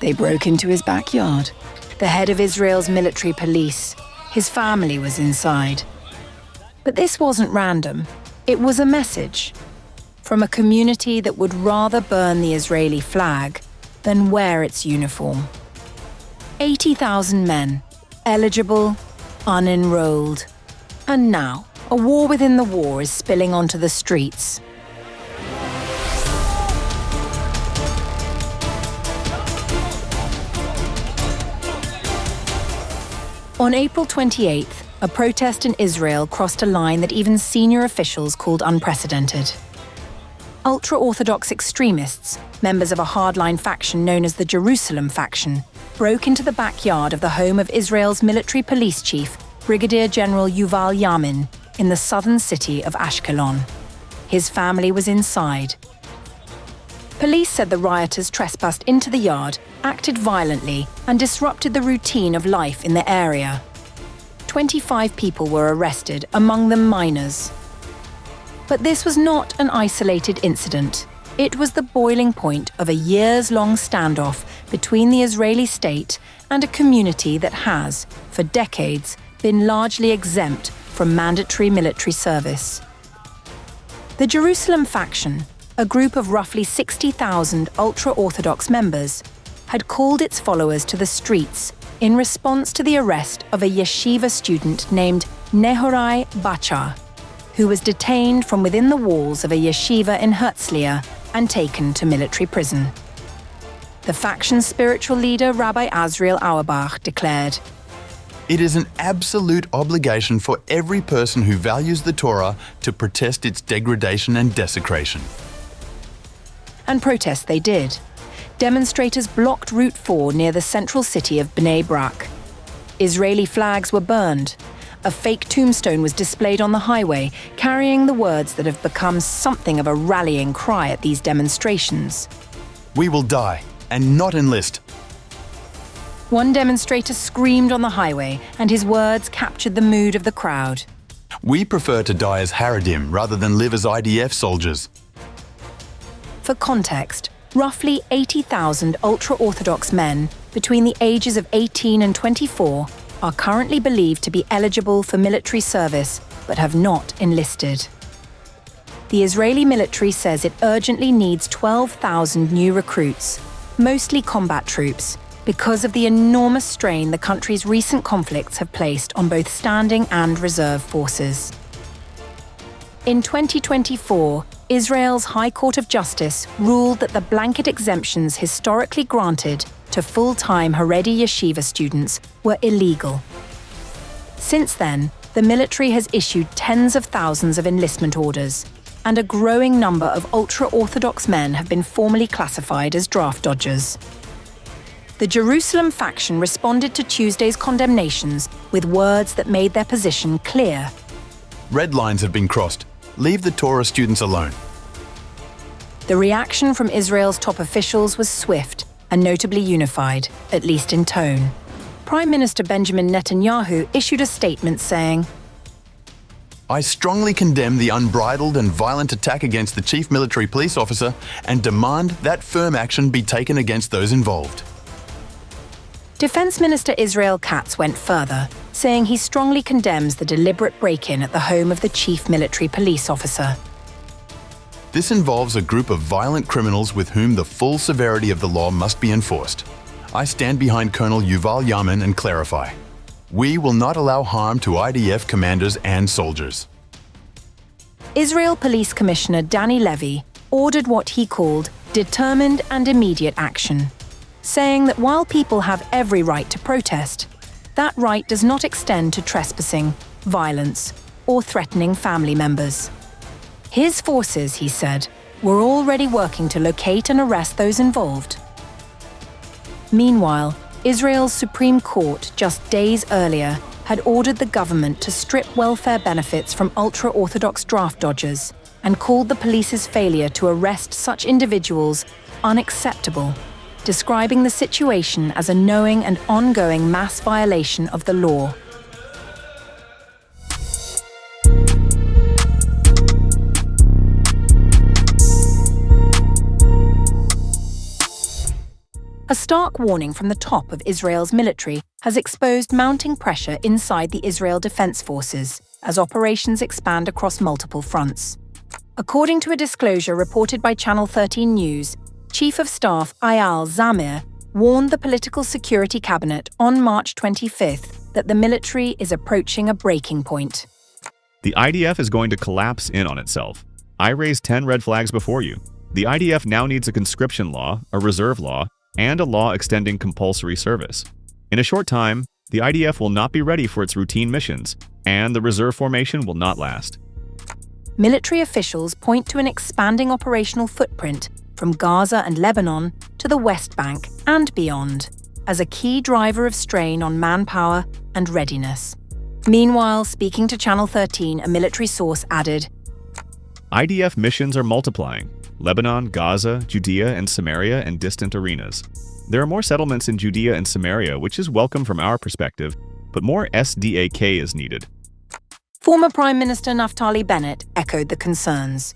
They broke into his backyard. The head of Israel's military police. His family was inside. But this wasn't random. It was a message from a community that would rather burn the Israeli flag than wear its uniform. 80,000 men, eligible, unenrolled. And now, a war within the war is spilling onto the streets. On April 28th, a protest in Israel crossed a line that even senior officials called unprecedented. Ultra-Orthodox extremists, members of a hardline faction known as the Jerusalem faction, broke into the backyard of the home of Israel's military police chief, Brigadier General Yuval Yamin, in the southern city of Ashkelon. His family was inside. Police said the rioters trespassed into the yard, acted violently, and disrupted the routine of life in the area. 25 people were arrested, among them minors. But this was not an isolated incident. It was the boiling point of a years-long standoff between the Israeli state and a community that has, for decades, been largely exempt from mandatory military service. The Jerusalem faction, a group of roughly 60,000 ultra-Orthodox members, had called its followers to the streets in response to the arrest of a yeshiva student named Nehorai Bachar, who was detained from within the walls of a yeshiva in Herzliya and taken to military prison. The faction's spiritual leader, Rabbi Azriel Auerbach, declared, "It is an absolute obligation for every person who values the Torah to protest its degradation and desecration." And protest they did. Demonstrators blocked Route 4 near the central city of Bnei Brak. Israeli flags were burned. A fake tombstone was displayed on the highway, carrying the words that have become something of a rallying cry at these demonstrations. "We will die, and not enlist." One demonstrator screamed on the highway, and his words captured the mood of the crowd. "We prefer to die as Haredim rather than live as IDF soldiers." For context, roughly 80,000 ultra-Orthodox men between the ages of 18 and 24 are currently believed to be eligible for military service but have not enlisted. The Israeli military says it urgently needs 12,000 new recruits, mostly combat troops, because of the enormous strain the country's recent conflicts have placed on both standing and reserve forces. In 2024, Israel's High Court of Justice ruled that the blanket exemptions historically granted to full-time Haredi yeshiva students were illegal. Since then, the military has issued tens of thousands of enlistment orders, and a growing number of ultra-Orthodox men have been formally classified as draft dodgers. The Jerusalem faction responded to Tuesday's condemnations with words that made their position clear. "Red lines have been crossed. Leave the Torah students alone." The reaction from Israel's top officials was swift and notably unified, at least in tone. Prime Minister Benjamin Netanyahu issued a statement saying, "I strongly condemn the unbridled and violent attack against the chief military police officer and demand that firm action be taken against those involved." Defense Minister Israel Katz went further, saying he strongly condemns the deliberate break-in at the home of the chief military police officer. "This involves a group of violent criminals with whom the full severity of the law must be enforced. I stand behind Colonel Yuval Yamin and clarify. We will not allow harm to IDF commanders and soldiers." Israel Police Commissioner Danny Levy ordered what he called determined and immediate action, saying that while people have every right to protest, that right does not extend to trespassing, violence, or threatening family members. His forces, he said, were already working to locate and arrest those involved. Meanwhile, Israel's Supreme Court just days earlier had ordered the government to strip welfare benefits from ultra-Orthodox draft dodgers and called the police's failure to arrest such individuals unacceptable, describing the situation as a knowing and ongoing mass violation of the law. A stark warning from the top of Israel's military has exposed mounting pressure inside the Israel Defense Forces as operations expand across multiple fronts. According to a disclosure reported by Channel 13 News, Chief of Staff Eyal Zamir warned the Political Security Cabinet on March 25th that the military is approaching a breaking point. The IDF is going to collapse in on itself. I raised 10 red flags before you. The IDF now needs a conscription law, a reserve law, and a law extending compulsory service. In a short time, the IDF will not be ready for its routine missions, and the reserve formation will not last. Military officials point to an expanding operational footprint from Gaza and Lebanon to the West Bank and beyond as a key driver of strain on manpower and readiness. Meanwhile, speaking to Channel 13, a military source added, IDF missions are multiplying. Lebanon, Gaza, Judea and Samaria, and distant arenas. There are more settlements in Judea and Samaria, which is welcome from our perspective, but more SDAK is needed. Former Prime Minister Naftali Bennett echoed the concerns.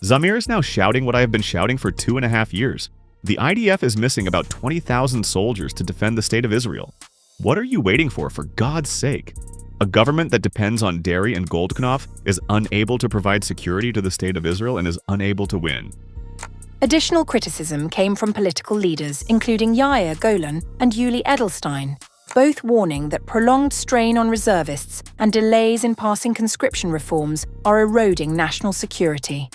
Zamir is now shouting what I have been shouting for 2.5 years. The IDF is missing about 20,000 soldiers to defend the state of Israel. What are you waiting for God's sake? A government that depends on dairy and Goldknopf is unable to provide security to the state of Israel and is unable to win. Additional criticism came from political leaders, including Yair Golan and Yuli Edelstein, both warning that prolonged strain on reservists and delays in passing conscription reforms are eroding national security.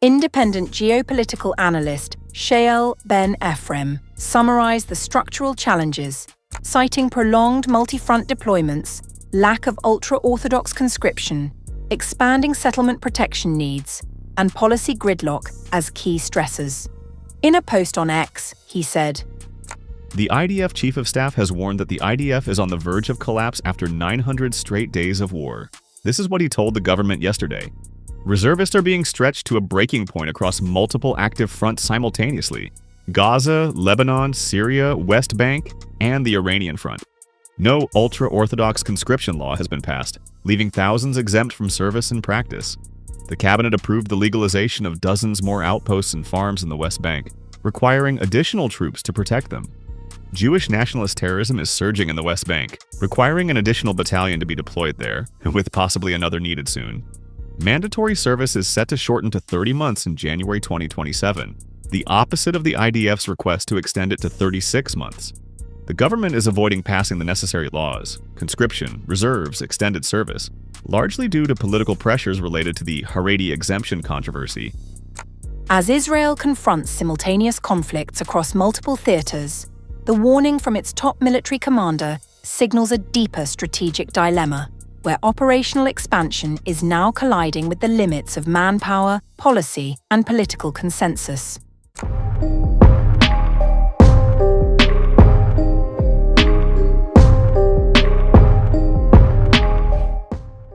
Independent geopolitical analyst Sheol Ben Ephraim summarized the structural challenges, citing prolonged multi-front deployments, lack of ultra-Orthodox conscription, expanding settlement protection needs, and policy gridlock as key stressors. In a post on X, he said, The IDF Chief of Staff has warned that the IDF is on the verge of collapse after 900 straight days of war. This is what he told the government yesterday. Reservists are being stretched to a breaking point across multiple active fronts simultaneously: Gaza, Lebanon, Syria, West Bank, and the Iranian front. No ultra-Orthodox conscription law has been passed, leaving thousands exempt from service and practice. The cabinet approved the legalization of dozens more outposts and farms in the West Bank, requiring additional troops to protect them. Jewish nationalist terrorism is surging in the West Bank, requiring an additional battalion to be deployed there, with possibly another needed soon. Mandatory service is set to shorten to 30 months in January 2027, the opposite of the IDF's request to extend it to 36 months. The government is avoiding passing the necessary laws, conscription, reserves, extended service, largely due to political pressures related to the Haredi exemption controversy. As Israel confronts simultaneous conflicts across multiple theaters, the warning from its top military commander signals a deeper strategic dilemma, where operational expansion is now colliding with the limits of manpower, policy, and political consensus.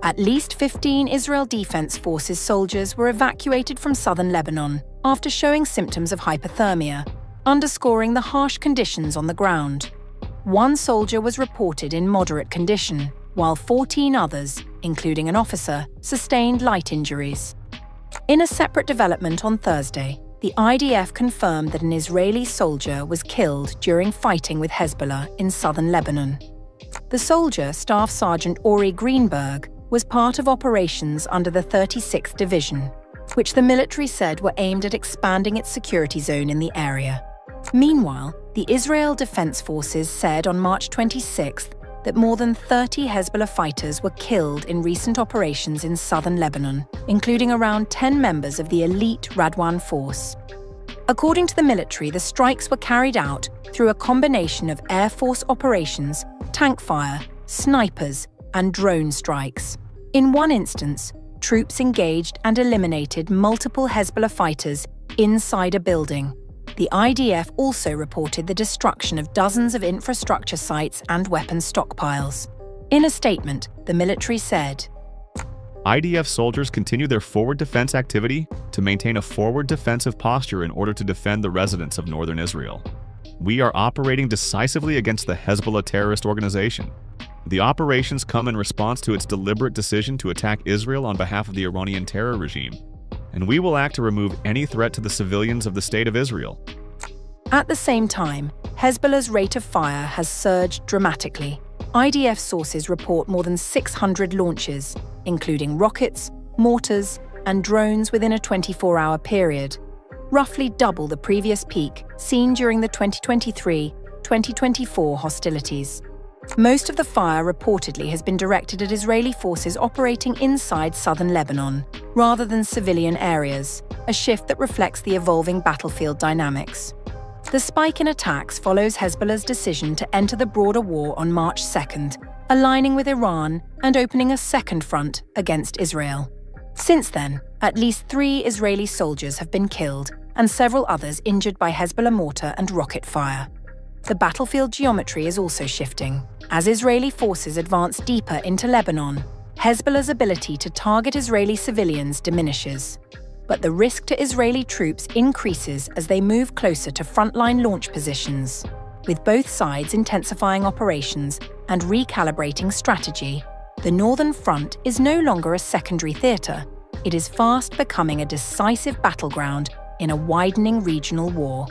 At least 15 Israel Defense Forces soldiers were evacuated from southern Lebanon after showing symptoms of hypothermia, underscoring the harsh conditions on the ground. One soldier was reported in moderate condition, while 14 others, including an officer, sustained light injuries. In a separate development on Thursday, the IDF confirmed that an Israeli soldier was killed during fighting with Hezbollah in southern Lebanon. The soldier, Staff Sergeant Ori Greenberg, was part of operations under the 36th Division, which the military said were aimed at expanding its security zone in the area. Meanwhile, the Israel Defense Forces said on March 26th that more than 30 Hezbollah fighters were killed in recent operations in southern Lebanon, including around 10 members of the elite Radwan force. According to the military, the strikes were carried out through a combination of Air Force operations, tank fire, snipers, and drone strikes. In one instance, troops engaged and eliminated multiple Hezbollah fighters inside a building. The IDF also reported the destruction of dozens of infrastructure sites and weapons stockpiles. In a statement, the military said, IDF soldiers continue their forward defense activity to maintain a forward defensive posture in order to defend the residents of northern Israel. We are operating decisively against the Hezbollah terrorist organization. The operations come in response to its deliberate decision to attack Israel on behalf of the Iranian terror regime, and we will act to remove any threat to the civilians of the State of Israel. At the same time, Hezbollah's rate of fire has surged dramatically. IDF sources report more than 600 launches, including rockets, mortars, and drones within a 24-hour period, roughly double the previous peak seen during the 2023-2024 hostilities. Most of the fire reportedly has been directed at Israeli forces operating inside southern Lebanon, rather than civilian areas, a shift that reflects the evolving battlefield dynamics. The spike in attacks follows Hezbollah's decision to enter the broader war on March 2nd, aligning with Iran and opening a second front against Israel. Since then, at least 3 Israeli soldiers have been killed and several others injured by Hezbollah mortar and rocket fire. The battlefield geometry is also shifting. As Israeli forces advance deeper into Lebanon, Hezbollah's ability to target Israeli civilians diminishes. But the risk to Israeli troops increases as they move closer to frontline launch positions, with both sides intensifying operations and recalibrating strategy. The Northern Front is no longer a secondary theatre. It is fast becoming a decisive battleground in a widening regional war.